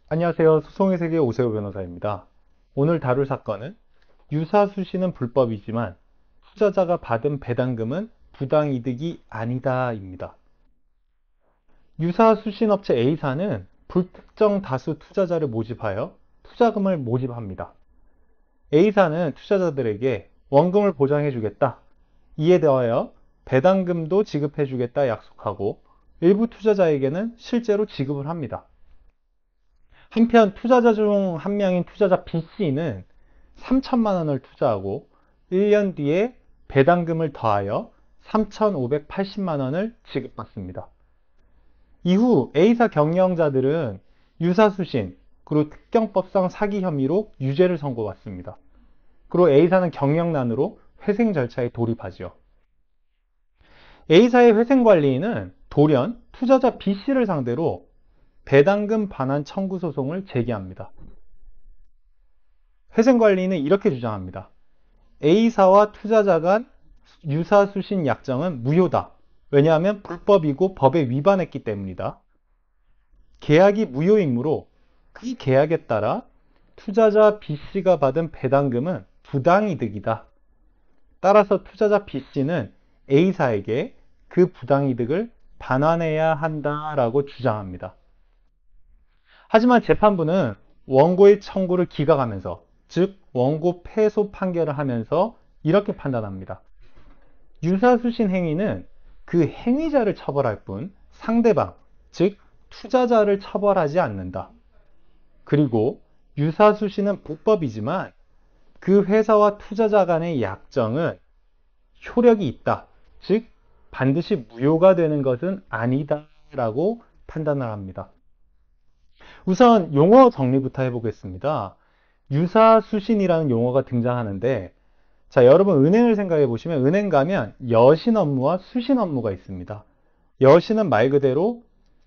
안녕하세요. 소송의 세계 오세호 변호사입니다. 오늘 다룰 사건은 유사수신은 불법이지만 투자자가 받은 배당금은 부당이득이 아니다입니다. 유사수신업체 A사는 불특정 다수 투자자를 모집하여 투자금을 모집합니다. A사는 투자자들에게 원금을 보장해주겠다. 이에 더하여 배당금도 지급해주겠다 약속하고 일부 투자자에게는 실제로 지급을 합니다. 한편 투자자 중 한 명인 투자자 B씨는 3천만 원을 투자하고 1년 뒤에 배당금을 더하여 3,580만 원을 지급받습니다. 이후 A사 경영자들은 유사수신, 그리고 특경법상 사기 혐의로 유죄를 선고받습니다. 그리고 A사는 경영난으로 회생 절차에 돌입하죠. A사의 회생관리인은 돌연 투자자 B씨를 상대로 배당금 반환 청구 소송을 제기합니다. 회생관리인은 이렇게 주장합니다. A사와 투자자 간 유사수신 약정은 무효다. 왜냐하면 불법이고 법에 위반했기 때문이다. 계약이 무효이므로 그 계약에 따라 투자자 B씨가 받은 배당금은 부당이득이다. 따라서 투자자 B씨는 A사에게 그 부당이득을 반환해야 한다라고 주장합니다. 하지만 재판부는 원고의 청구를 기각하면서, 즉 원고 패소 판결을 하면서 이렇게 판단합니다. 유사수신 행위는 그 행위자를 처벌할 뿐 상대방, 즉 투자자를 처벌하지 않는다. 그리고 유사수신은 불법이지만 그 회사와 투자자 간의 약정은 효력이 있다. 즉 반드시 무효가 되는 것은 아니다 라고 판단을 합니다. 우선 용어 정리부터 해보겠습니다. 유사수신이라는 용어가 등장하는데, 자, 여러분 은행을 생각해 보시면 은행 가면 여신 업무와 수신 업무가 있습니다. 여신은 말 그대로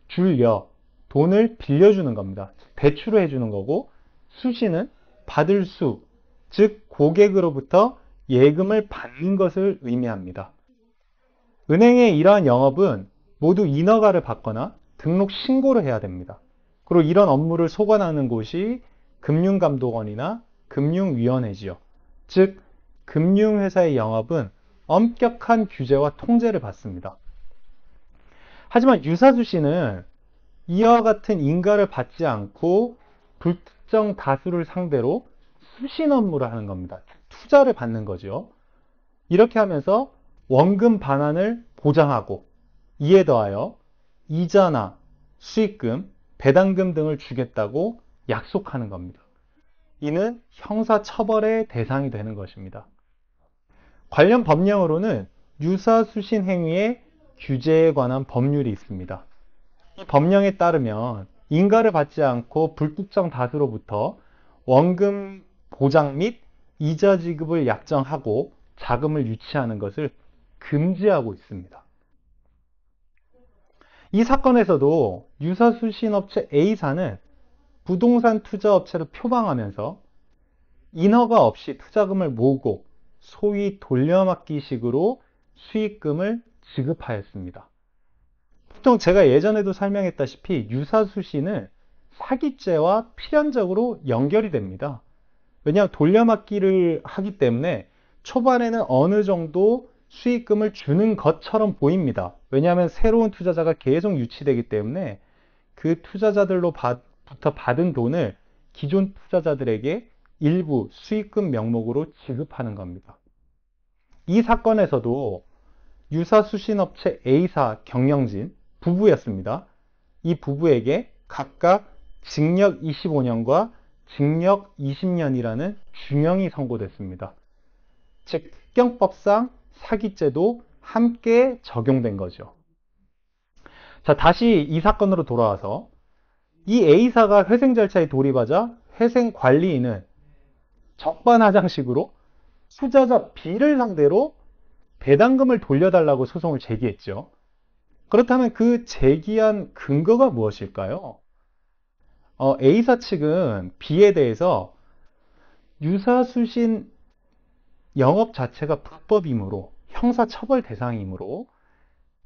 줄여, 돈을 빌려주는 겁니다. 대출을 해주는 거고, 수신은 받을 수, 즉 고객으로부터 예금을 받는 것을 의미합니다. 은행의 이러한 영업은 모두 인허가를 받거나 등록 신고를 해야 됩니다. 그리고 이런 업무를 소관하는 곳이 금융감독원이나 금융위원회지요. 즉 금융회사의 영업은 엄격한 규제와 통제를 받습니다. 하지만 유사수신은 이와 같은 인가를 받지 않고 불특정 다수를 상대로 수신 업무를 하는 겁니다. 투자를 받는 거죠. 이렇게 하면서 원금 반환을 보장하고 이에 더하여 이자나 수익금, 배당금 등을 주겠다고 약속하는 겁니다. 이는 형사처벌의 대상이 되는 것입니다. 관련 법령으로는 유사수신 행위의 규제에 관한 법률이 있습니다. 이 법령에 따르면 인가를 받지 않고 불특정 다수로부터 원금 보장 및 이자 지급을 약정하고 자금을 유치하는 것을 금지하고 있습니다. 이 사건에서도 유사수신업체 A사는 부동산 투자업체를 표방하면서 인허가 없이 투자금을 모으고 소위 돌려막기식으로 수익금을 지급하였습니다. 보통 제가 예전에도 설명했다시피 유사수신은 사기죄와 필연적으로 연결이 됩니다. 왜냐하면 돌려막기를 하기 때문에 초반에는 어느 정도 수익금을 주는 것처럼 보입니다. 왜냐하면 새로운 투자자가 계속 유치되기 때문에 그 투자자들로부터 받은 돈을 기존 투자자들에게 일부 수익금 명목으로 지급하는 겁니다. 이 사건에서도 유사수신업체 A사 경영진 부부였습니다. 이 부부에게 각각 징역 25년과 징역 20년이라는 중형이 선고됐습니다. 즉 특경법상 사기죄도 함께 적용된 거죠. 자, 다시 이 사건으로 돌아와서 이 A사가 회생 절차에 돌입하자 회생관리인은 적반하장식으로 투자자 B를 상대로 배당금을 돌려달라고 소송을 제기했죠. 그렇다면 그 제기한 근거가 무엇일까요? A사 측은 B에 대해서 유사수신 영업 자체가 불법이므로 형사처벌 대상이므로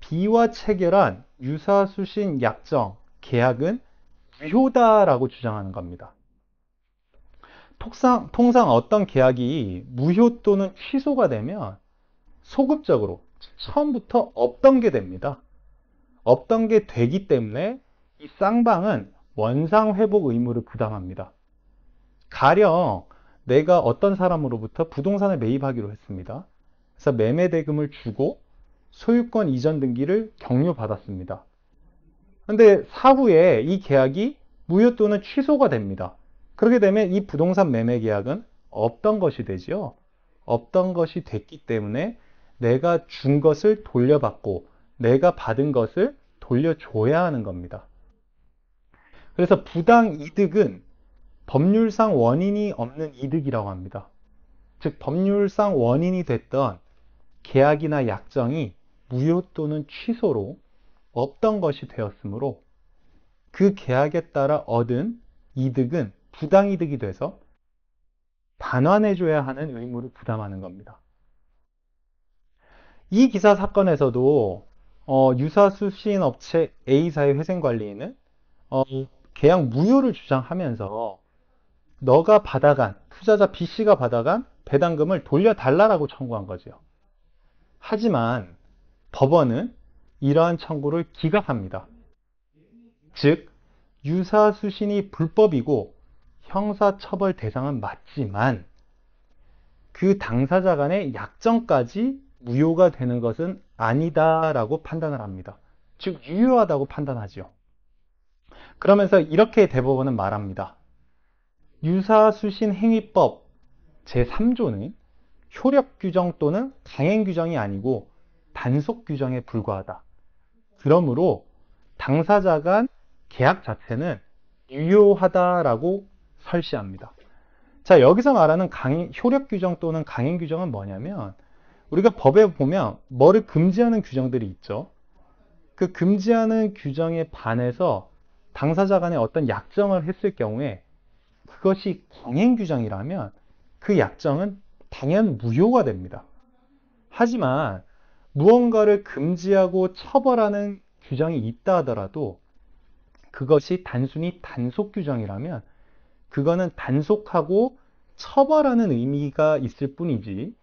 B와 체결한 유사수신 약정, 계약은 무효다라고 주장하는 겁니다. 통상 어떤 계약이 무효 또는 취소가 되면 소급적으로 처음부터 없던 게 됩니다. 없던 게 되기 때문에 이 쌍방은 원상 회복 의무를 부담합니다. 가령 내가 어떤 사람으로부터 부동산을 매입하기로 했습니다. 그래서 매매 대금을 주고 소유권 이전 등기를 격려받았습니다. 그런데 사후에 이 계약이 무효 또는 취소가 됩니다. 그렇게 되면 이 부동산 매매 계약은 없던 것이 되죠. 없던 것이 됐기 때문에 내가 준 것을 돌려받고 내가 받은 것을 돌려줘야 하는 겁니다. 그래서 부당 이득은 법률상 원인이 없는 이득이라고 합니다. 즉 법률상 원인이 됐던 계약이나 약정이 무효 또는 취소로 없던 것이 되었으므로 그 계약에 따라 얻은 이득은 부당이득이 돼서 반환해줘야 하는 의무를 부담하는 겁니다. 이 기사 사건에서도 유사수신 업체 A사의 회생관리인은 계약 무효를 주장하면서 너가 받아간, 투자자 B씨가 받아간 배당금을 돌려달라고 청구한 거죠. 하지만 법원은 이러한 청구를 기각합니다. 즉 유사수신이 불법이고 형사처벌 대상은 맞지만 그 당사자 간의 약정까지 무효가 되는 것은 아니다라고 판단을 합니다. 즉 유효하다고 판단하죠. 그러면서 이렇게 대법원은 말합니다. 유사수신 행위법 제3조는 효력 규정 또는 강행 규정이 아니고 단속 규정에 불과하다. 그러므로 당사자 간 계약 자체는 유효하다라고 설시합니다. 자, 여기서 말하는 효력 규정 또는 강행 규정은 뭐냐면 우리가 법에 보면 뭐를 금지하는 규정들이 있죠. 그 금지하는 규정에 반해서 당사자 간에 어떤 약정을 했을 경우에 그것이 강행 규정이라면 그 약정은 당연 무효가 됩니다. 하지만 무언가를 금지하고 처벌하는 규정이 있다 하더라도 그것이 단순히 단속 규정이라면 그거는 단속하고 처벌하는 의미가 있을 뿐이지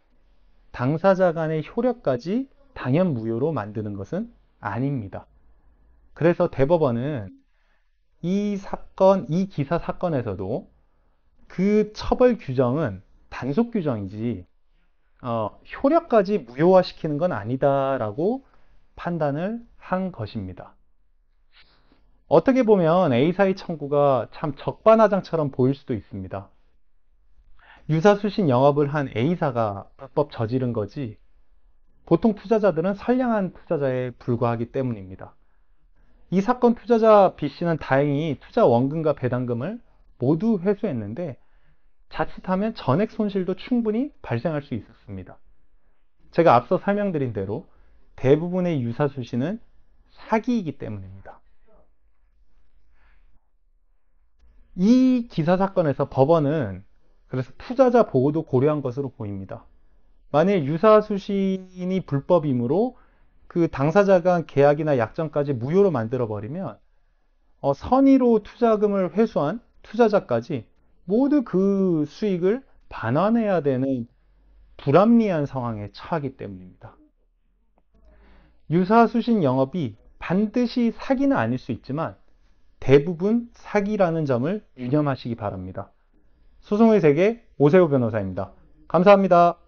당사자 간의 효력까지 당연 무효로 만드는 것은 아닙니다. 그래서 대법원은 이 기사 사건에서도 그 처벌 규정은 단속 규정이지 효력까지 무효화시키는 건 아니다라고 판단을 한 것입니다. 어떻게 보면 A사의 청구가 참 적반하장처럼 보일 수도 있습니다. 유사수신 영업을 한 A사가 불법 저지른 거지 보통 투자자들은 선량한 투자자에 불과하기 때문입니다. 이 사건 투자자 B씨는 다행히 투자 원금과 배당금을 모두 회수했는데 자칫하면 전액 손실도 충분히 발생할 수 있었습니다. 제가 앞서 설명드린 대로 대부분의 유사수신은 사기이기 때문입니다. 이 기사 사건에서 법원은 그래서 투자자 보호도 고려한 것으로 보입니다. 만일 유사수신이 불법이므로 그 당사자 간 계약이나 약정까지 무효로 만들어버리면 선의로 투자금을 회수한 투자자까지 모두 그 수익을 반환해야 되는 불합리한 상황에 처하기 때문입니다. 유사수신 영업이 반드시 사기는 아닐 수 있지만 대부분 사기라는 점을 유념하시기 바랍니다. 소송의 세계 오세호 변호사입니다. 감사합니다.